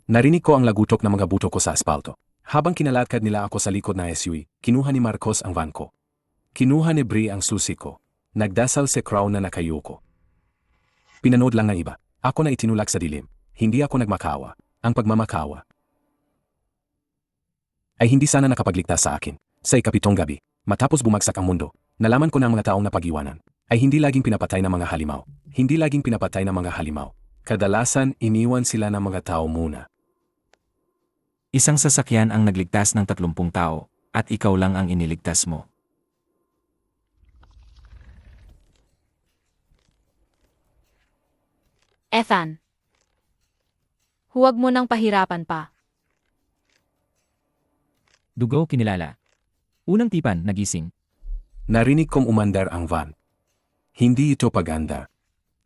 Narinig ko ang lagutok ng mga buto ko sa aspalto. Habang kinaladkad nila ako sa likod na SUV, kinuha ni Marcos ang van ko. Kinuha ni Bri ang susi ko. Nagdasal si Crown na nakayuko. Pinanood lang ng iba. Ako na itinulak sa dilim. Hindi ako nagmakawa. Ang pagmamakawa ay hindi sana nakapagligtas sa akin. Sa ikapitong gabi, matapos bumagsak ang mundo, nalaman ko na ang mga taong napag-iwanan ay hindi laging pinapatay ng mga halimaw. Hindi laging pinapatay ng mga halimaw. Kadalasan, iniwan sila ng mga tao muna. Isang sasakyan ang nagligtas ng 30 tao, at ikaw lang ang iniligtas mo. Ethan. Huwag mo nang pahirapan pa. Dugo kinilala. Unang tipan, nagising. Narinig kong umandar ang van. Hindi ito paganda.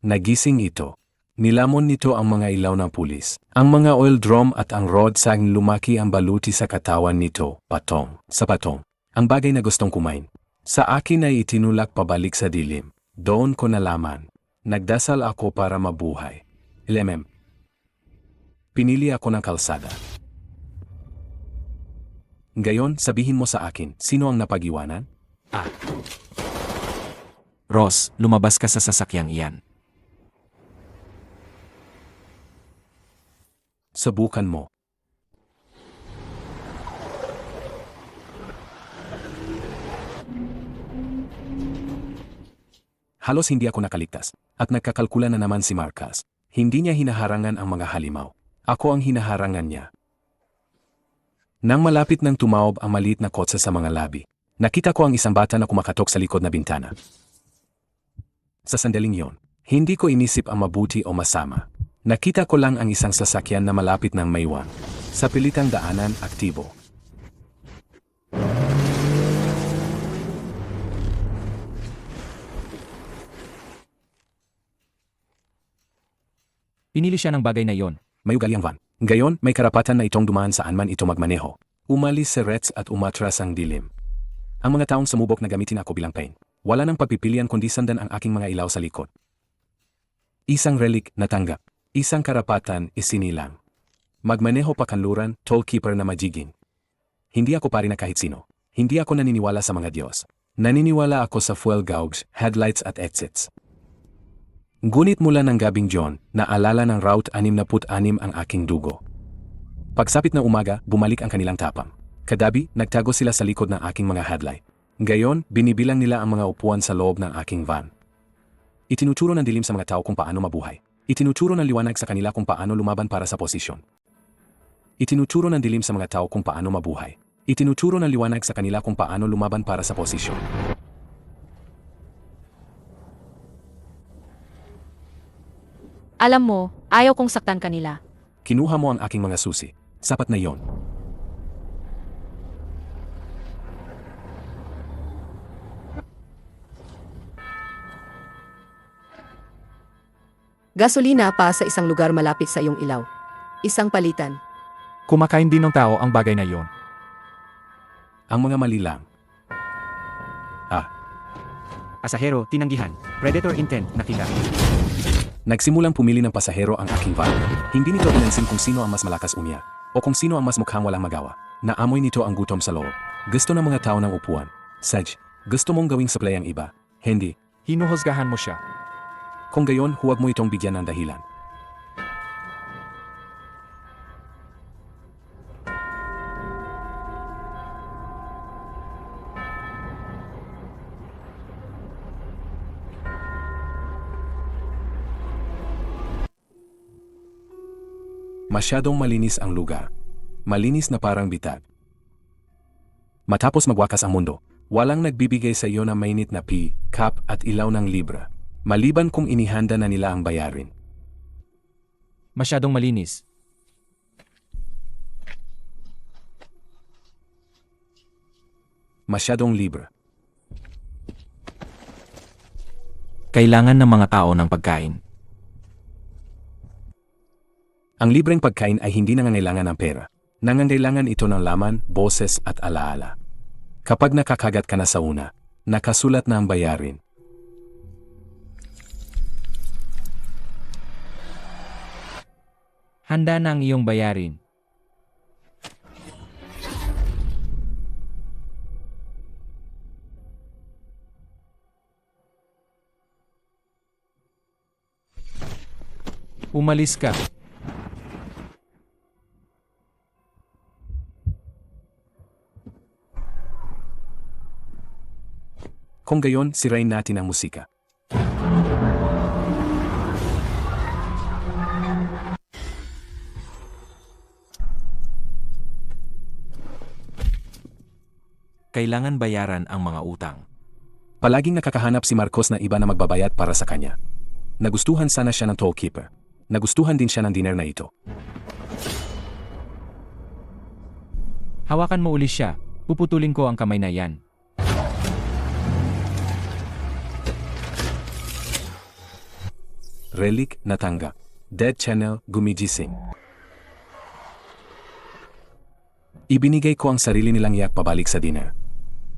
Nagising ito. Nilamon nito ang mga ilaw ng pulis. Ang mga oil drum at ang rod sang lumaki ang baluti sa katawan nito, patong, sa patong. Ang bagay na gustong kumain. Sa akin ay itinulak pabalik sa dilim. Doon ko nalaman. Nagdasal ako para mabuhay. LMM. Pinili ako ng kalsada. Ngayon, sabihin mo sa akin, sino ang napag-iwanan? Ross, lumabas ka sa sasakyang iyan. Subukan mo. Halos hindi ako nakaligtas, at nagkakalkula na naman si Marcos. Hindi niya hinaharangan ang mga halimaw. Ako ang hinaharangan niya. Nang malapit nang tumaob ang maliit na kotse sa mga labi, nakita ko ang isang bata na kumakatok sa likod na bintana. Sa sandaling yon, hindi ko inisip ang mabuti o masama. Nakita ko lang ang isang sasakyan na malapit ng maiwan. Sa pilitang daanan, aktibo. Pinili siya ng bagay na iyon. May ugali ang van. Ngayon, may karapatan na itong dumaan saan man ito magmaneho. Umalis si Reds at umatras ang dilim. Ang mga taong sumubok na gamitin ako bilang pain. Wala nang pagpipilian kundi sandan ang aking mga ilaw sa likod. Isang relic, natanggap. Isang karapatan, isinilang. Magmaneho pa kanluran, tollkeeper na majiging. Hindi ako pari na kahit sino. Hindi ako naniniwala sa mga Diyos. Naniniwala ako sa fuel gauge, headlights at exits. Ngunit mula ng gabing John, naalala ng Route 66 ang aking dugo. Pagsapit ng umaga, bumalik ang kanilang tapang. Kadabi, nagtago sila sa likod ng aking mga headlight. Ngayon, binibilang nila ang mga upuan sa loob ng aking van. Itinuturo ng dilim sa mga tao kung paano mabuhay. Itinuturo ng liwanag sa kanila kung paano lumaban para sa posisyon. Itinuturo ng dilim sa mga tao kung paano mabuhay. Itinuturo ng liwanag sa kanila kung paano lumaban para sa posisyon. Alam mo, ayaw kong saktan kanila. Kinuha mo ang aking mga susi. Sapat na yon. Gasolina pa sa isang lugar malapit sa iyong ilaw. Isang palitan. Kumakain din ng tao ang bagay na iyon. Ang mga mali lang. Pasahero, tinanggihan. Predator intent, nakita. Nagsimulang pumili ng pasahero ang aking van. Hindi nito pinansin kung sino ang mas malakas umiyak, o kung sino ang mas mukhang walang magawa. Naamoy nito ang gutom sa loob. Gusto ng mga tao ng upuan. Saj, gusto mong gawing supply ang iba. Hindi. Hinuhusgahan mo siya. Kung gayon, huwag mo itong bigyan ng dahilan. Masyadong malinis ang lugar. Malinis na parang bitag. Matapos magwakas ang mundo, walang nagbibigay sa iyo ng mainit na pee, cup at ilaw ng libra. Maliban kung inihanda na nila ang bayarin. Masyadong malinis. Masyadong libra. Kailangan ng mga tao ng pagkain. Ang libreng pagkain ay hindi nangangailangan ng pera. Nangangailangan ito ng laman, boses at alaala. Kapag nakakagat ka na sa una, nakasulat na ang bayarin. Handa na ang iyong bayarin. Umalis ka. Kung gayon, sirain natin ang musika. Kailangan bayaran ang mga utang. Palaging nakakahanap si Marcos na iba na magbabayad para sa kanya. Nagustuhan sana siya ng tollkeeper. Nagustuhan din siya ng dinner na ito. Hawakan mo uli siya. Puputulin ko ang kamay na yan. Relic, natanggap. Dead Channel, gumigising. Ibinigay ko ang sarili nilang yak pabalik sa dinner.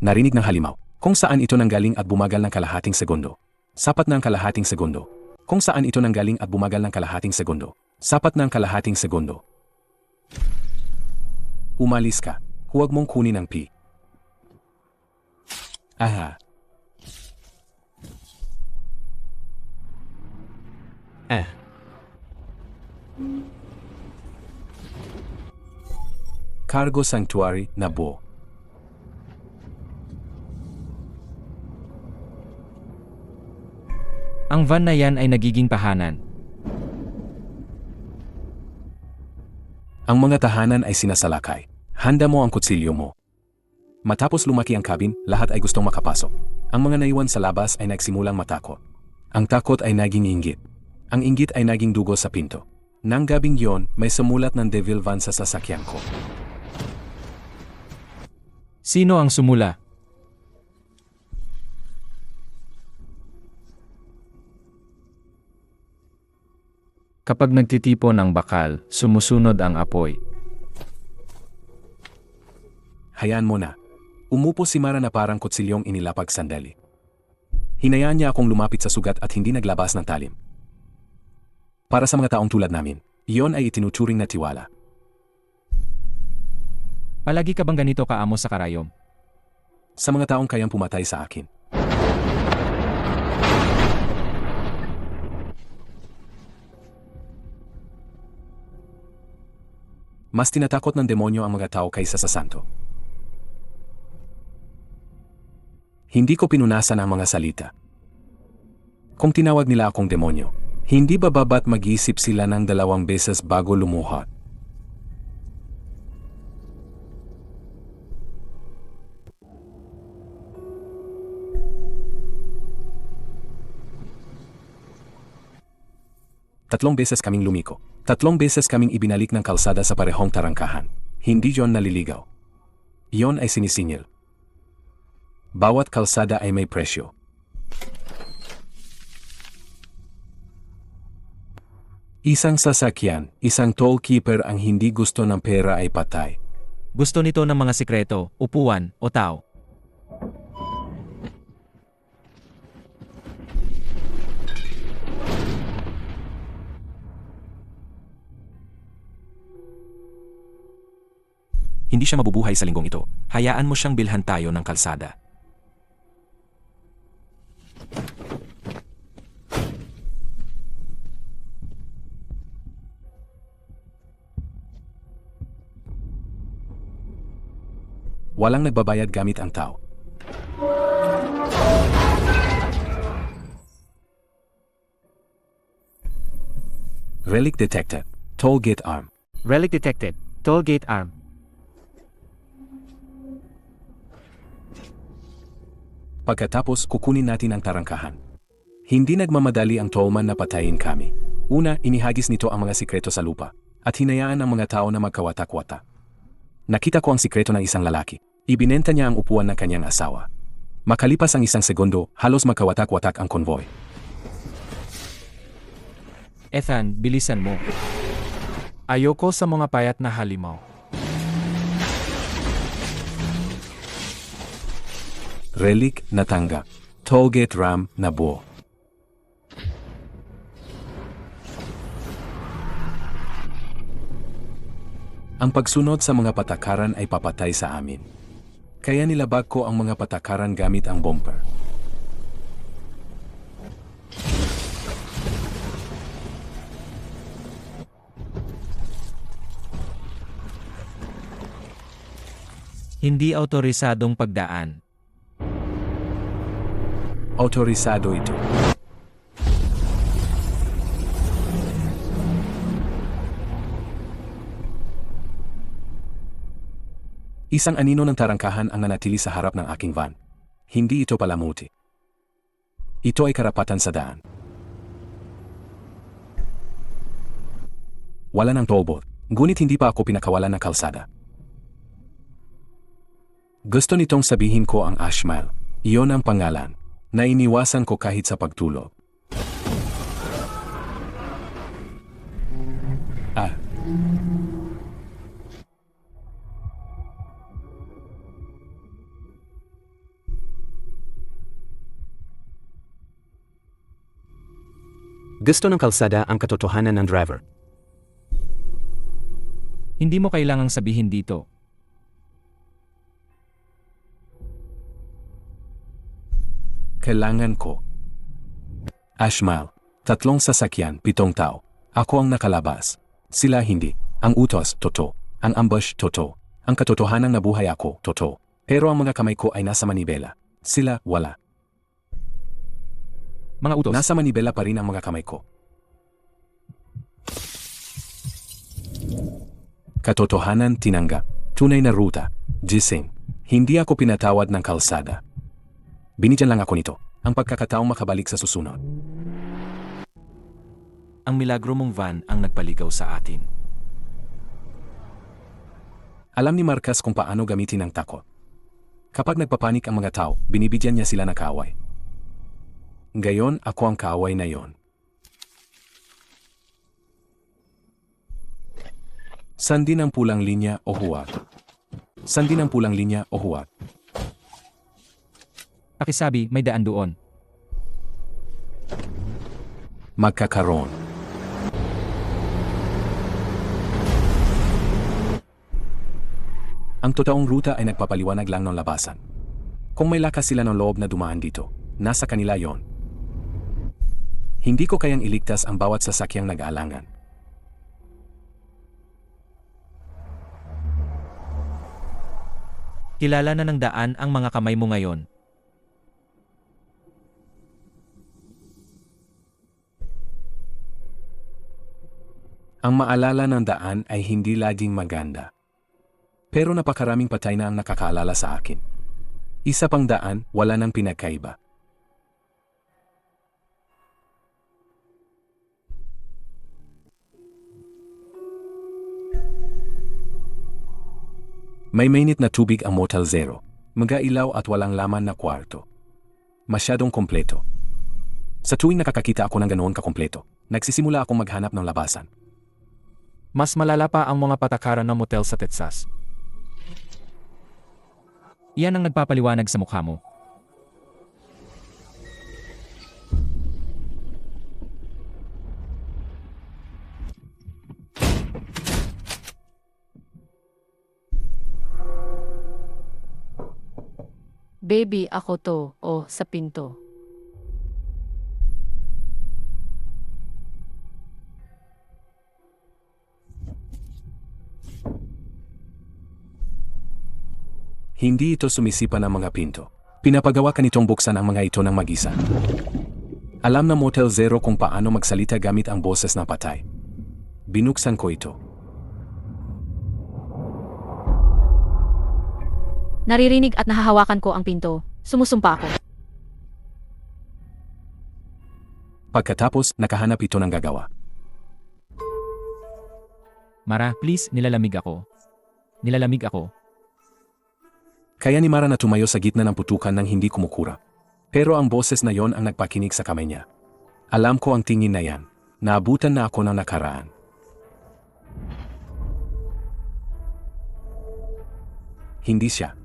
Narinig ng halimaw, kung saan ito nanggaling at bumagal ng kalahating segundo. Sapat na ang kalahating segundo. Kung saan ito nanggaling at bumagal ng kalahating segundo. Sapat na ang kalahating segundo. Umalis ka. Huwag mong kunin ang P. Aha. Cargo Sanctuary, Nabo. Ang van na yan ay nagiging tahanan. Ang mga tahanan ay sinasalakay. Handa mo ang kutsilyo mo. Matapos lumaki ang cabin, lahat ay gustong makapasok. Ang mga naiwan sa labas ay nagsimulang matakot. Ang takot ay naging inggit. Ang inggit ay naging dugo sa pinto. Nang gabing yon, may sumulat ng Devil Van sa sasakyan ko. Sino ang sumula? Kapag nagtitipon ng bakal, sumusunod ang apoy. Hayaan mo na. Umupo si Mara na parang kutsilyong inilapag sandali. Hinayaan niya akong lumapit sa sugat at hindi naglabas ng talim. Para sa mga taong tulad namin, iyon ay itinuturing na tiwala. Palagi ka bang ganito kaamo sa karayom? Sa mga taong kayang pumatay sa akin. Mas tinatakot ng demonyo ang mga tao kaysa sa santo. Hindi ko pinunasan ang mga salita. Kung tinawag nila akong demonyo, hindi ba baba't mag-iisip sila ng 2 beses bago lumuhod? Tatlong beses kaming lumiko. 3 beses kaming ibinalik ng kalsada sa parehong tarangkahan. Hindi yon naliligaw. Iyon ay sinisingil. Bawat kalsada ay may presyo. Isang sasakyan, isang tollkeeper ang hindi gusto ng pera ay patay. Gusto nito ng mga sikreto, upuan, o tao. Hindi siya mabubuhay sa linggong ito. Hayaan mo siyang bilhan tayo ng kalsada. Walang nagbabayad gamit ang tao. Relic detected. Tollgate arm. Relic detected. Tollgate arm. Pagkatapos kukunin natin ang tarangkahan. Hindi nagmamadali ang tollman na patayin kami. Una, inihagis nito ang mga sikreto sa lupa at hinayaan ang mga tao na magkawatak-watak. Nakita ko ang sikreto ng isang lalaki. Ibinenta niya ang upuan ng kanyang asawa. Makalipas ang 1 segundo, halos magkawatak-watak ang konvoy. Ethan, bilisan mo. Ayoko sa mga payat na halimaw. Relic, natanggap. Tollgate ram, nabuo. Ang pagsunod sa mga patakaran ay papatay sa amin. Kaya nilabag ko ang mga patakaran gamit ang bumper. Hindi autorisadong pagdaan. Otorisado ito. Isang anino ng tarangkahan ang nanatili sa harap ng aking van. Hindi ito palamuti. Ito ay karapatan sa daan. Wala ng tollbooth, ngunit hindi pa ako pinakawalan ng kalsada. Gusto nitong sabihin ko ang Ashmile. Iyon ang pangalan na iniwasan ko kahit sa pagtulog. Ah. Gusto ng kalsada ang katotohanan ng driver. Hindi mo kailangang sabihin dito. Kailangan ko. Ashmile, 3 sasakyan, 7 tao. Ako ang nakalabas. Sila hindi. Ang utos, totoo. Ang ambush, totoo. Ang katotohanan na buhay ako, totoo. Pero ang mga kamay ko ay nasa manibela. Sila, wala. Mga utos. Nasa manibela pa rin ang mga kamay ko. Katotohanan tinanggap. Tunay na ruta. Gising. Hindi ako pinatawad ng kalsada. Binigyan lang ako nito. Ang pagkakataong makabalik sa susunod. Ang milagro mong van ang nagpaligaw sa atin. Alam ni Marcus kung paano gamitin ang takot. Kapag nagpapanik ang mga tao, binibigyan niya sila ng kaaway. Ngayon, ako ang kaaway na yon. Sandin ang pulang linya o huwag. Sandin ang pulang linya o huwag. Pakisabi, may daan doon. Magkakaroon. Ang totoong ruta ay nagpapaliwanag lang ng labasan. Kung may lakas sila ng loob na dumaan dito, nasa kanila yon. Hindi ko kayang iligtas ang bawat sasakyang nag-aalangan. Kilala na ng daan ang mga kamay mo ngayon. Ang maalala ng daan ay hindi laging maganda. Pero napakaraming patay na ang nakakaalala sa akin. Isa pang daan, wala nang pinagkaiba. May mainit na tubig ang Motel Zero. Mag-ilaw at walang laman na kwarto. Masyadong kompleto. Sa tuwing nakakakita ako ng ganoon kakompleto, nagsisimula akong maghanap ng labasan. Mas malala pa ang mga patakaran ng motel sa Texas. Iyan ang nagpapaliwanag sa mukha mo. Baby, ako to. O, sa pinto. Hindi ito sumisipa ng mga pinto. Pinapagawa ka nitong buksan ang mga ito ng mag-isa. Alam na Motel Zero kung paano magsalita gamit ang boses na patay. Binuksan ko ito. Naririnig at nahahawakan ko ang pinto. Sumusumpa ako. Pagkatapos, nakahanap ito ng gagawa. Mara, please, nilalamig ako. Nilalamig ako. Kaya ni Mara na tumayo sa gitna ng putukan nang hindi kumukura. Pero ang boses na yon ang nagpakinig sa kamay niya. Alam ko ang tingin na yan. Naabutan na ako ng nakaraan. Hindi siya.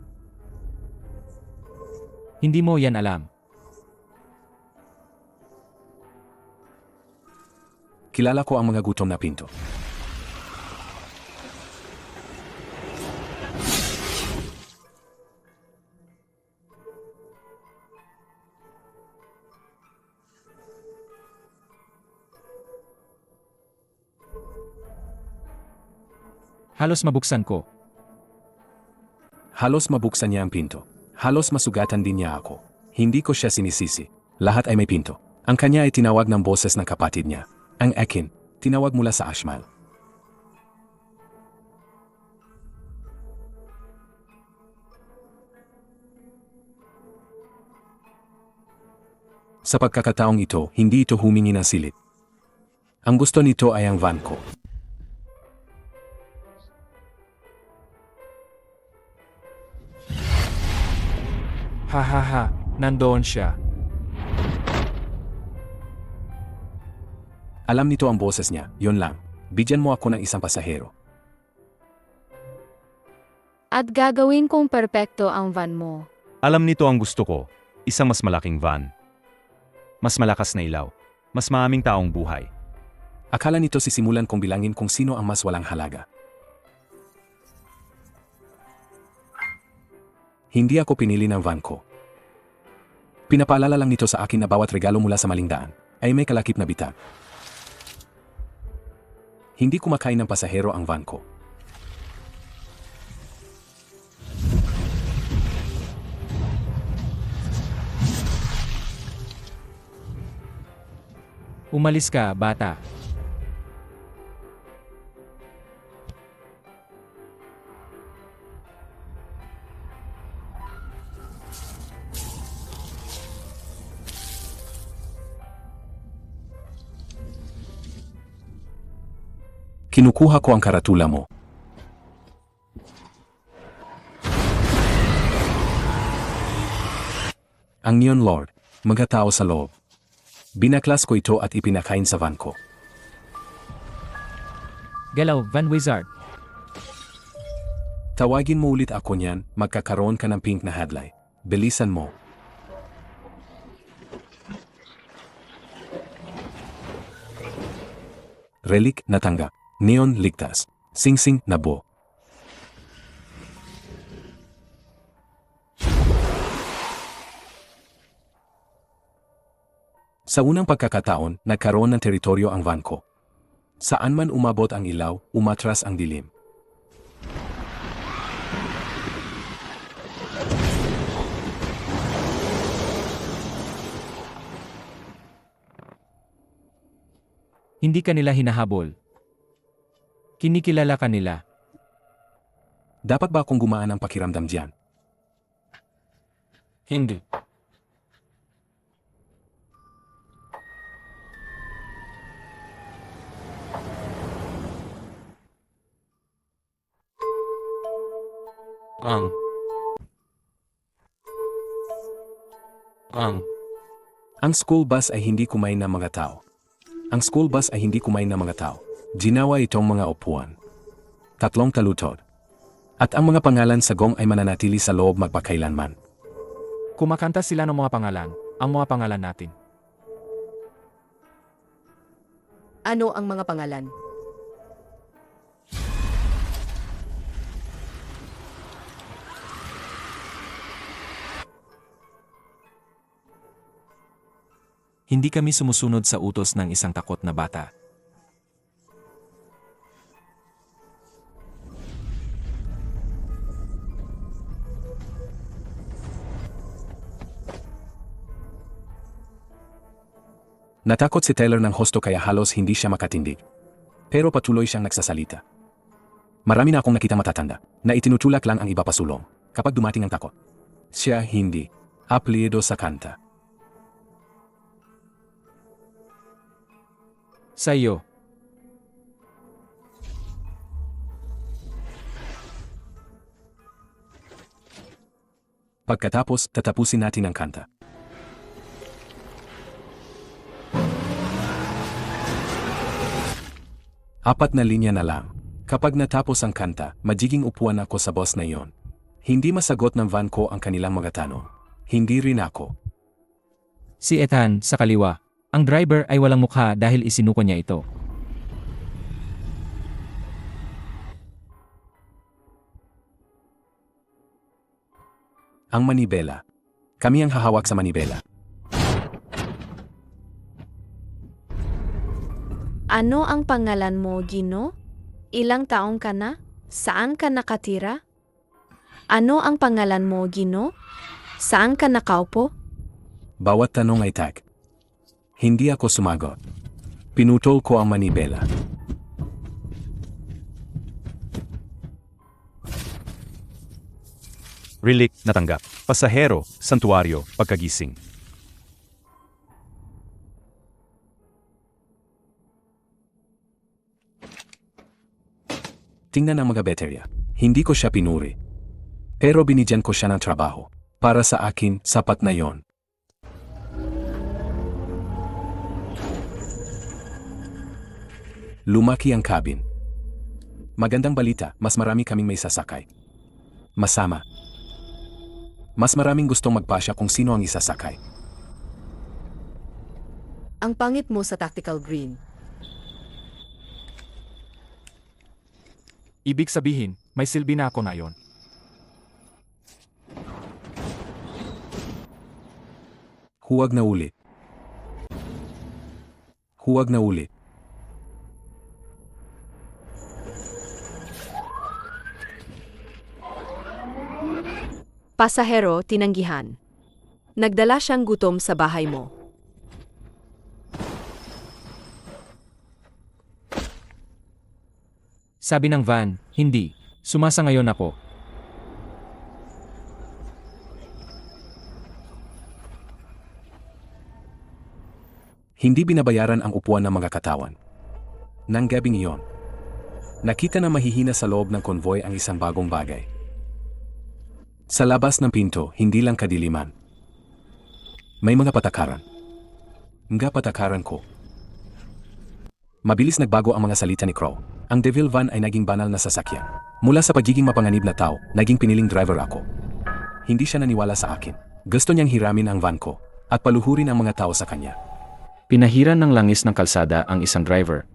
Hindi mo yan alam. Kilala ko ang mga gutom na pinto. Halos mabuksan ko. Halos mabuksan niya ang pinto. Halos masugatan din niya ako. Hindi ko siya sinisisi. Lahat ay may pinto. Ang kanya ay tinawag ng boses ng kapatid niya. Ang akin, tinawag mula sa Ashmal. Sa pagkakataong ito, hindi ito humingi ng silid. Ang gusto nito ay ang van ko. Ha, nandoon siya. Alam nito ang boses niya, yon lang. Bigyan mo ako ng isang pasahero. At gagawin kong perpekto ang van mo. Alam nito ang gusto ko, isang mas malaking van. Mas malakas na ilaw, mas maaming taong buhay. Akala nito sisimulan kong bilangin kung sino ang mas walang halaga. Hindi ako pinili ng van ko. Pinapaalala lang nito sa akin na bawat regalo mula sa maling daan ay may kalakip na bitag. Hindi kumakain ng pasahero ang van ko. Umalis ka, bata. Kinukuha ko ang karatula mo. Ang Neon Lord, mga tao sa loob. Binaklas ko ito at ipinakain sa van ko. Galaw, Van Wizard. Tawagin mo ulit ako niyan, magkakaroon ka ng pink na headlight. Bilisan mo. Relic, natanggap. Neon, ligtas. Singsing, nabo. Sa unang pagkakataon, nagkaroon ng teritoryo ang van ko. Saan man umabot ang ilaw, umatras ang dilim. Hindi ka nila hinahabol. Kinikilala ka nila. Dapat ba akong gumaan ang pakiramdam diyan? Hindi. Ang school bus ay hindi kumain ng mga tao. Ang school bus ay hindi kumain ng mga tao. Ginawa itong mga upuan. 3 talutod. At ang mga pangalan sa gong ay mananatili sa loob magpakailanman. Kumakanta sila ng mga pangalan, ang mga pangalan natin. Ano ang mga pangalan? Hindi kami sumusunod sa utos ng isang takot na bata. Natakot si Taylor ng husto kaya halos hindi siya makatindig. Pero patuloy siyang nagsasalita. Marami na akong nakita matatanda na itinutulak lang ang iba pasulong kapag dumating ang takot. Siya hindi. Apliedo sa kanta. Sa iyo. Pagkatapos, tatapusin natin ang kanta. Apat na linya na lang. Kapag natapos ang kanta, magiging upuan ako sa bus na iyon. Hindi masagot ng van ko ang kanilang mga tanong. Hindi rin ako. Si Ethan, sa kaliwa. Ang driver ay walang mukha dahil isinuko niya ito. Ang manibela. Kami ang hahawak sa manibela. Ano ang pangalan mo, Gino? Ilang taong ka na? Saan ka nakatira? Ano ang pangalan mo, Gino? Saan ka nakaupo? Bawat tanong ay tag. Hindi ako sumagot. Pinutol ko ang manibela. Relic, natanggap. Pasahero, santuario, pagkagising. Tingnan ang mga baterya. Hindi ko siya pinuri. Pero binigyan ko siya ng trabaho. Para sa akin, sapat na yon. Lumaki ang cabin. Magandang balita, mas marami kaming may sasakay. Masama. Mas maraming gustong magpasya kung sino ang isasakay. Ang pangit mo sa tactical green. Ibig sabihin, may silbi na ako na yon. Huwag na ulit. Huwag na ulit. Pasahero, tinanggihan. Nagdala siyang gutom sa bahay mo. Sabi ng van, hindi. Sumasangayon ako. Hindi binabayaran ang upuan ng mga katawan. Nang gabing iyon, nakita na mahihina sa loob ng konvoy ang isang bagong bagay. Sa labas ng pinto, hindi lang kadiliman. May mga patakaran. Nga patakaran ko. Mabilis nagbago ang mga salita ni Crow. Ang Devil Van ay naging banal na sasakyan. Mula sa pagiging mapanganib na tao, naging piniling driver ako. Hindi siya naniwala sa akin. Gusto niyang hiramin ang van ko at paluhurin ang mga tao sa kanya. Pinahiran ng langis ng kalsada ang isang driver.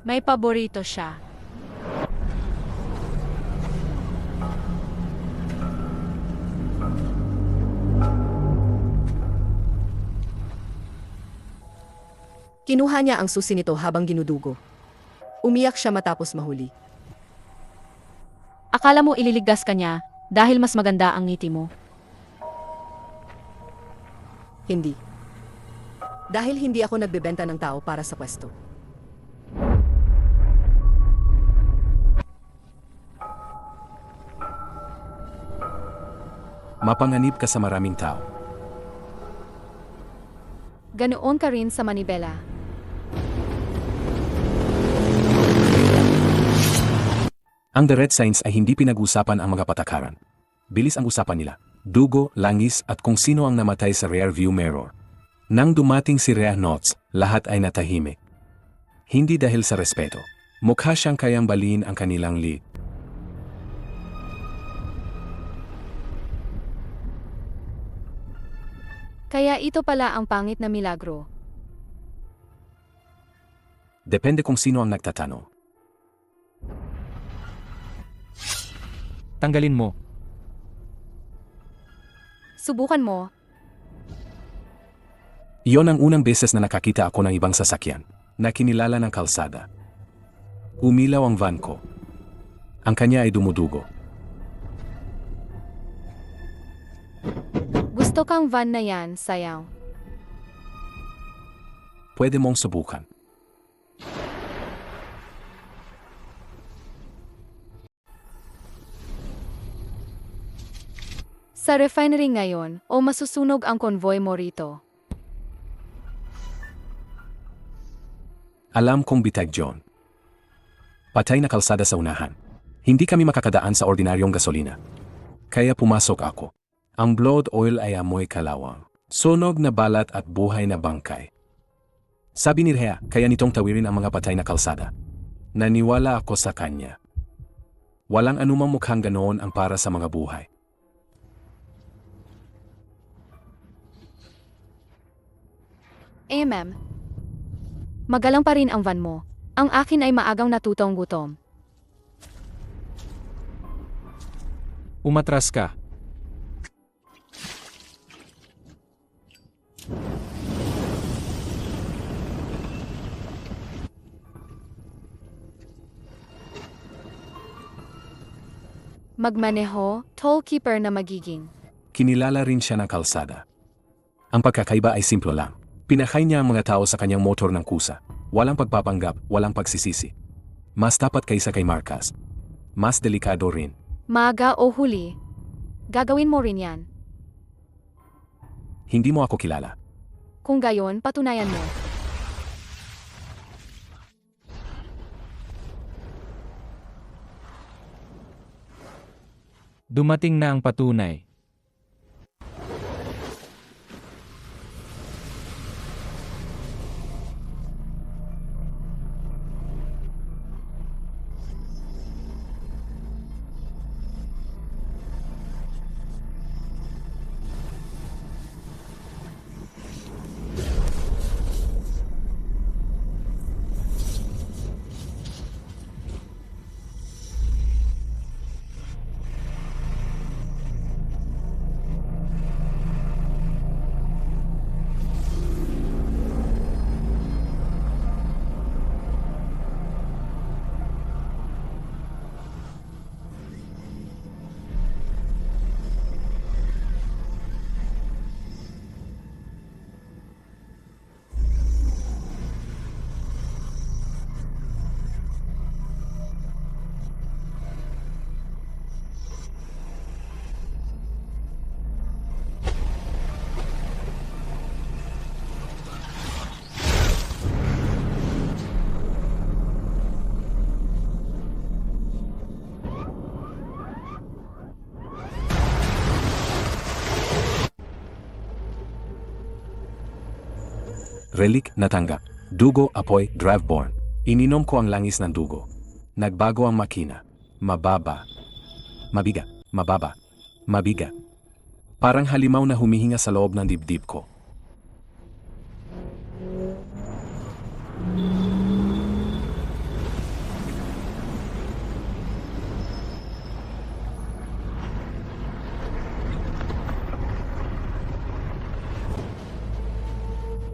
May paborito siya. Kinuha niya ang susi nito habang ginudugo. Umiyak siya matapos mahuli. Akala mo ililigtas ka niya dahil mas maganda ang ngiti mo. Hindi. Dahil hindi ako nagbebenta ng tao para sa pwesto. Mapanganib ka sa maraming tao. Ganoon ka rin sa manibela. Ang The Red Signs ay hindi pinag-usapan ang mga patakaran. Bilis ang usapan nila. Dugo, langis at kung sino ang namatay sa rear view mirror. Nang dumating si Rhea Knots, lahat ay natahimik. Hindi dahil sa respeto. Mukha siyang kayang baliin ang kanilang lead. Kaya ito pala ang pangit na milagro. Depende kung sino ang nagtatanong. Tanggalin mo. Subukan mo. Iyon ang unang beses na nakakita ako ng ibang sasakyan na kinilala ng kalsada. Umilaw ang van ko. Ang kanya ay dumudugo. Gusto kang van na yan, sayaw. Pwede mong subukan. Sa refinery ngayon, o masusunog ang konvoy mo rito. Alam kong bitag John. Patay na kalsada sa unahan. Hindi kami makakadaan sa ordinaryong gasolina. Kaya pumasok ako. Ang blood oil ay amoy kalawang. Sunog na balat at buhay na bangkay. Sabi ni Rhea, kaya nitong tawirin ang mga patay na kalsada. Naniwala ako sa kanya. Walang anumang mukhang ganoon ang para sa mga buhay. Ma'am. Magalang pa rin ang van mo. Ang akin ay maagang natutong gutom. Umatras ka. Magmaneho, tollkeeper na magiging. Kinilala rin siya ng kalsada. Ang pagkakaiba ay simple lang. Pinakay niya ang mga tao sa kanyang motor ng kusa. Walang pagpapanggap, walang pagsisisi. Mas tapat kaysa kay Marcos. Mas delikado rin. Maga o huli. Gagawin mo rin yan. Hindi mo ako kilala. Kung gayon, patunayan mo. Dumating na ang patunay. Relic natanggap. Dugo, apoy, driveborne. Ininom ko ang langis ng dugo. Nagbago ang makina. Mababa. Mabigat. Mababa. Mabigat. Parang halimaw na humihinga sa loob ng dibdib ko.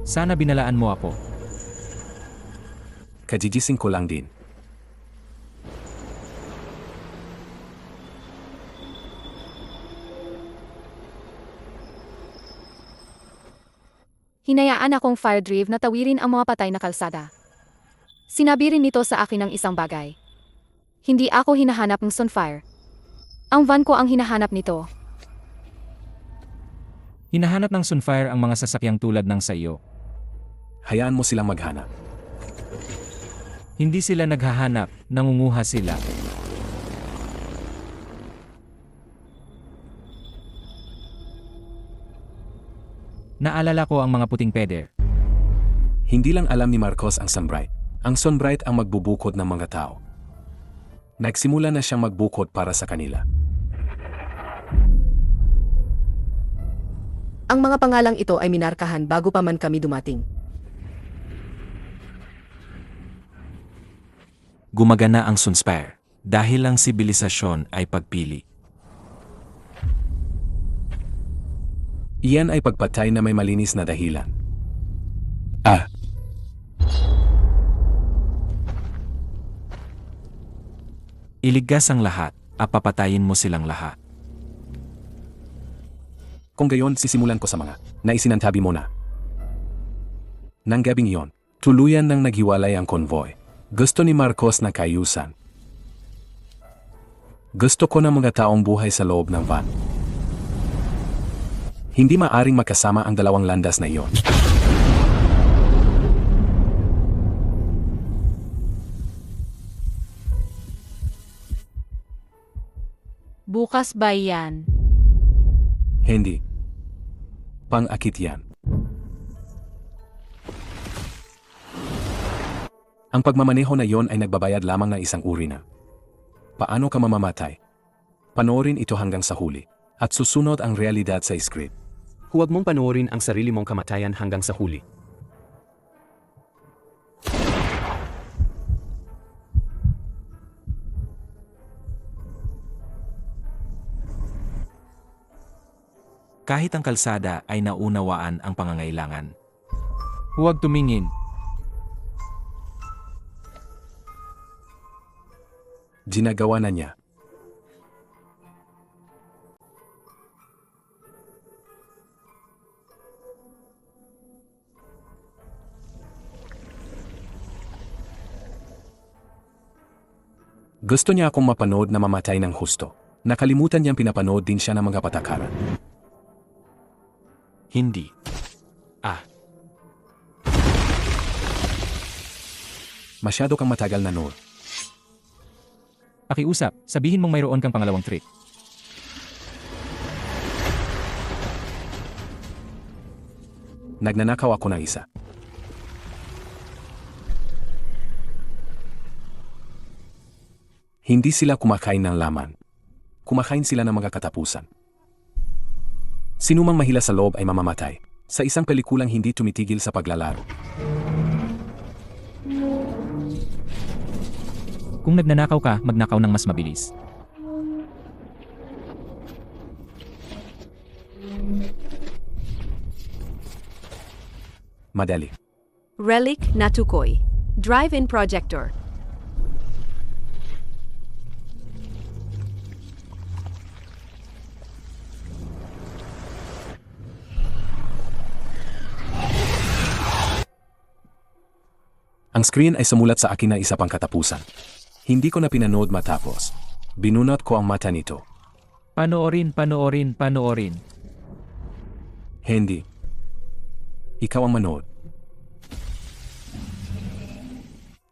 Sana binalaan mo ako. Kajigising ko lang din. Hinayaan akong fire drive na tawirin ang mga patay na kalsada. Sinabi rin nito sa akin ng isang bagay. Hindi ako hinahanap ng Sunfire. Ang van ko ang hinahanap nito. Hinahanap ng Sunfire ang mga sasakyang tulad ng sa iyo. Hayaan mo silang maghanap. Hindi sila naghahanap, nangunguha sila. Naalala ko ang mga puting peder. Hindi lang alam ni Marcos ang Sunbright. Ang Sunbright ang magbubukod ng mga tao. Nagsimula na siyang magbukod para sa kanila. Ang mga pangalang ito ay minarkahan bago pa man kami dumating. Gumagana ang Sunspire dahil ang sibilisasyon ay pagpili. Iyan ay pagpatay na may malinis na dahilan. Iligtas ang lahat, papatayin mo silang lahat. Kung gayon, sisimulan ko sa mga na isinantabi mo na. Nang gabing iyon, tuluyan nang naghiwalay ang konvoy. Gusto ni Marcos na kayusan. Gusto ko ng mga taong buhay sa loob ng van. Hindi maaring makasama ang dalawang landas na iyon. Bukas ba yan? Hindi. Pang-akit yan. Ang pagmamaneho na iyon ay nagbabayad lamang ng isang uri na. Paano ka mamamatay? Panoorin ito hanggang sa huli. At susunod ang realidad sa script. Huwag mong panoorin ang sarili mong kamatayan hanggang sa huli. Kahit ang kalsada ay naunawaan ang pangangailangan. Huwag tumingin. Ginagawa na niya. Gusto niya akong mapanood na mamatay ng husto. Nakalimutan niyang pinapanood din siya ng mga patakaran. Hindi. Masyado kang matagal na, Noor. Pakiusap, sabihin mong mayroon kang pangalawang trick. Nagnanakaw ako ng isa. Hindi sila kumakain ng laman. Kumakain sila ng mga katapusan. Sinumang mahila sa loob ay mamamatay. Sa isang pelikulang hindi tumitigil sa paglalaro. Kung nagnanakaw ka, magnakaw ng mas mabilis. Madali. Relic na tukoy. Drive-in projector. Ang screen ay sumulat sa akin na isa pang katapusan. Hindi ko na pinanood matapos. Binunot ko ang mata nito. Panoorin. Hindi. Ikaw ang manood.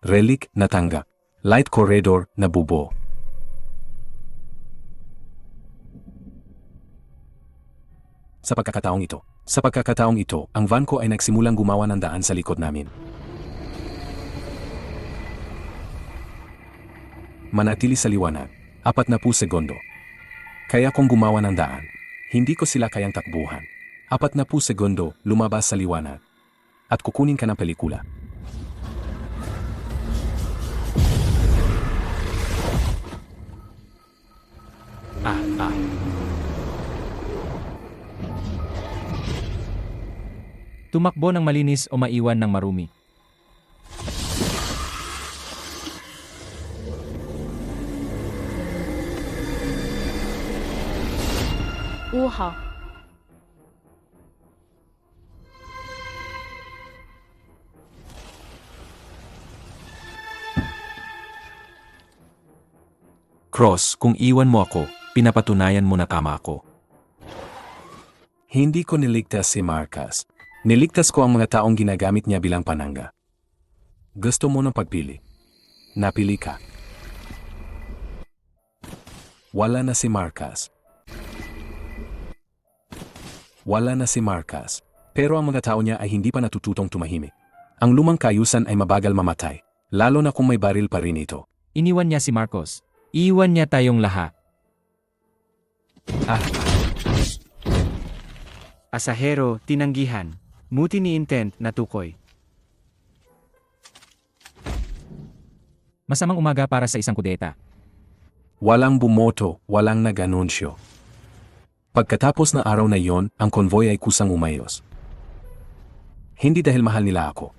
Relic na tangga. Light corridor na bubo. Sa pagkakataong ito, ang van ko ay nagsimulang gumawa ng daan sa likod namin. Manatili sa liwanag, 40 segundo. Kaya kong gumawa ng daan. Hindi ko sila kayang takbuhan. 40 segundo, lumabas sa liwanag. At kukunin ka ng pelikula. Tumakbo ng malinis o maiwan ng marumi. Uha. Cross, kung iwan mo ako, pinapatunayan mo na tama ako. Hindi ko niligtas si Marcus. Niligtas ko ang mga taong ginagamit niya bilang panangga. Gusto mo ng pagpili? Napili ka. Wala na si Marcus. Pero ang mga tao niya ay hindi pa natututong tumahimik. Ang lumang kayusan ay mabagal mamatay, lalo na kung may baril pa rin ito. Iniwan niya si Marcos. Iwan niya tayong lahat. Asahero, tinanggihan. Muti ni intent na tukoy. Masamang umaga para sa isang kudeta. Walang bumoto, walang nag-anunsyo. Pagkatapos na araw na yon, ang konvoy ay kusang umayos. Hindi dahil mahal nila ako,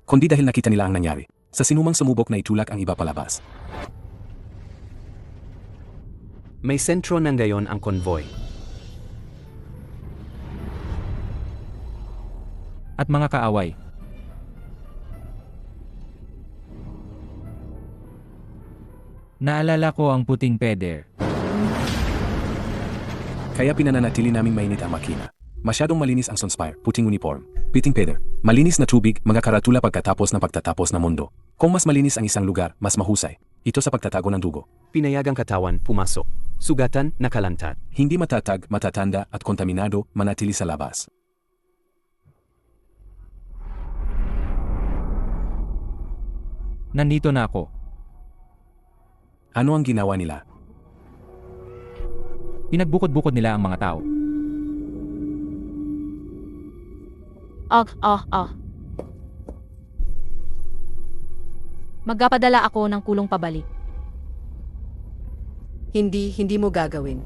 kundi dahil nakita nila ang nangyari. Sa sinumang sumubok na itulak ang iba palabas. May sentro ng gayon ang konvoy. At mga kaaway. Naalala ko ang puting peder. Kaya pinananatili naming mainit ang makina. Masyadong malinis ang Sunspire, puting uniform, piting peder, malinis na tubig, mga karatula pagkatapos ng pagtatapos ng mundo. Kung mas malinis ang isang lugar, mas mahusay. Ito sa pagtatago ng dugo. Pinayagang katawan, pumasok. Sugatan, nakalantad. Hindi matatag, matatanda at kontaminado, manatili sa labas. Nandito na ako. Ano ang ginawa nila? Pinagbukod-bukod nila ang mga tao. Magpapadala ako ng kulong pabalik. Hindi mo gagawin.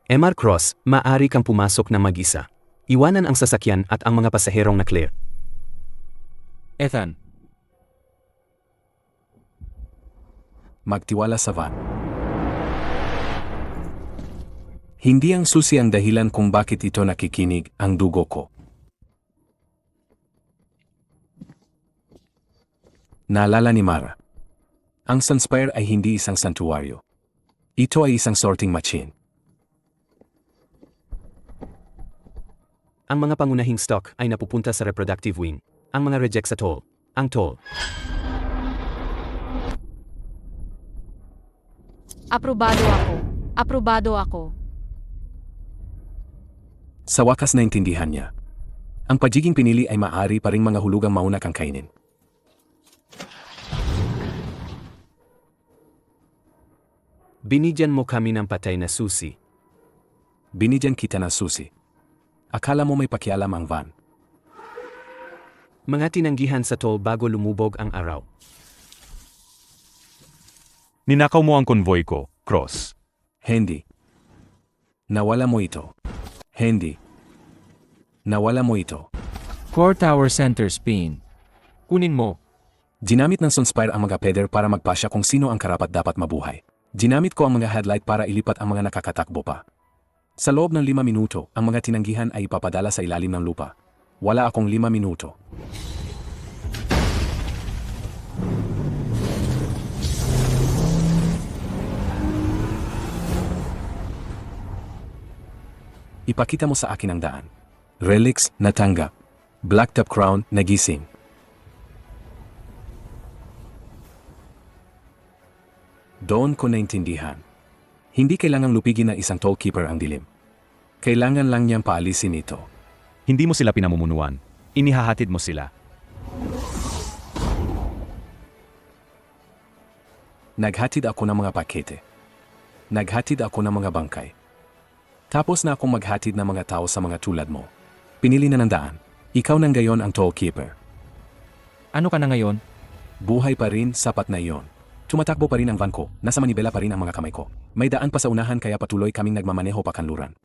MR Cross, maaari kang pumasok ng mag-isa. Iwanan ang sasakyan at ang mga pasaherong na clear. Ethan, Magtiwala sa van. Hindi ang susi ang dahilan kung bakit ito nakikinig ang dugo ko. Naalala ni Mara. Ang Sunspire ay hindi isang santuaryo. Ito ay isang sorting machine. Ang mga pangunahing stock ay napupunta sa reproductive wing. Ang mga reject sa toll. Ang toll. Aprobado ako. Aprobado ako. Sa wakas naintindihan niya. Ang pagiging pinili ay maaari pa ring mga hulugang mauna kang kainin. Binigyan mo kami ng patay na susi. Binigyan kita ng susi. Akala mo may pakialam ang van. Mga tinanggihan sa toll bago lumubog ang araw. Ninakaw mo ang konvoy ko, Cross. Hindi. Nawala mo ito. Hindi. Nawala mo ito. Core Tower Center Spin. Kunin mo. Ginamit ng Sunspire ang mga peder para magpasya kung sino ang karapat dapat mabuhay. Ginamit ko ang mga headlight para ilipat ang mga nakakatakbo pa. Sa loob ng 5 minuto, ang mga tinanggihan ay ipapadala sa ilalim ng lupa. Wala akong 5 minuto. Ipakita mo sa akin ang daan. Relics, natanggap. Blacktop Crown, nagising. Doon ko naintindihan. Hindi kailangang lupigin ng isang tollkeeper ang dilim. Kailangan lang niyang paalisin ito. Hindi mo sila pinamumunuan. Inihahatid mo sila. Naghatid ako ng mga pakete. Naghatid ako ng mga bangkay. Tapos na akong maghatid ng mga tao sa mga tulad mo. Pinili na ng daan. Ikaw nang gayon ang tollkeeper. Ano ka na ngayon? Buhay pa rin, sapat na iyon. Tumatakbo pa rin ang van ko, nasa manibela pa rin ang mga kamay ko. May daan pa sa unahan kaya patuloy kaming nagmamaneho pa kanluran.